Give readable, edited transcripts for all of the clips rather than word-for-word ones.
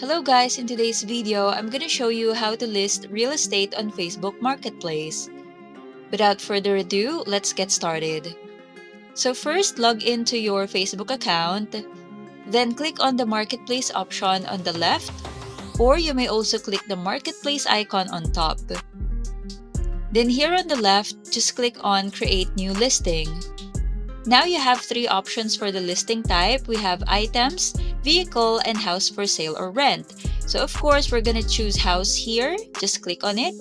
Hello guys, in today's video, I'm gonna show you how to list real estate on Facebook Marketplace. Without further ado, let's get started. So first, log into your Facebook account, then click on the Marketplace option on the left, or you may also click the Marketplace icon on top. Then here on the left, just click on Create New Listing. Now you have three options for the listing type. We have items, vehicle, and house for sale or rent. So of course, we're gonna choose house here. Just click on it.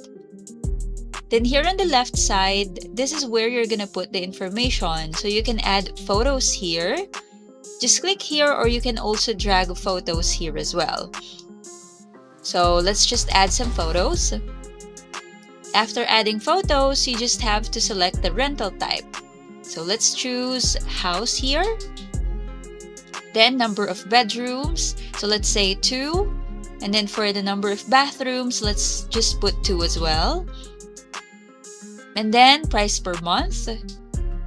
Then here on the left side, this is where you're gonna put the information. So you can add photos here. Just click here, or you can also drag photos here as well. So let's just add some photos. After adding photos, you just have to select the rental type. So let's choose house here. Then number of bedrooms. So let's say 2. And then for the number of bathrooms, let's just put 2 as well. And then price per month.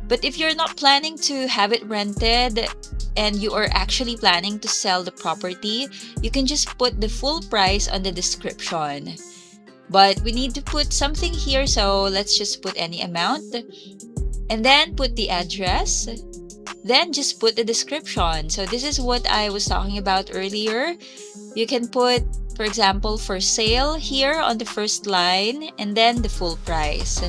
But if you're not planning to have it rented and you are actually planning to sell the property, you can just put the full price on the description. But we need to put something here, so let's just put any amount. And then put the address. Then just put the description. So this is what I was talking about earlier. You can put, for example, for sale here on the first line, and then the full price.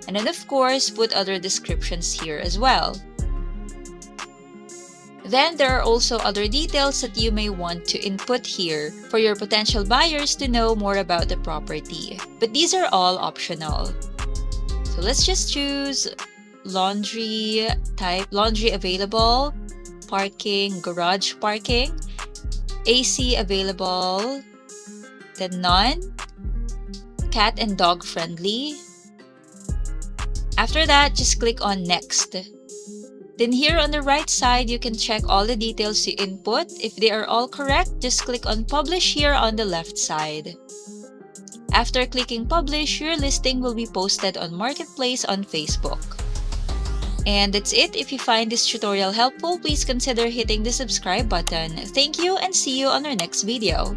And then of course, put other descriptions here as well. Then there are also other details that you may want to input here for your potential buyers to know more about the property. But these are all optional. So let's just choose laundry type, laundry available, parking, garage parking, AC available, then none, cat and dog friendly. After that, just click on next. Then here on the right side, you can check all the details you input. If they are all correct, just click on publish here on the left side. After clicking publish, your listing will be posted on Marketplace on Facebook. And that's it. If you find this tutorial helpful, please consider hitting the subscribe button. Thank you and see you on our next video.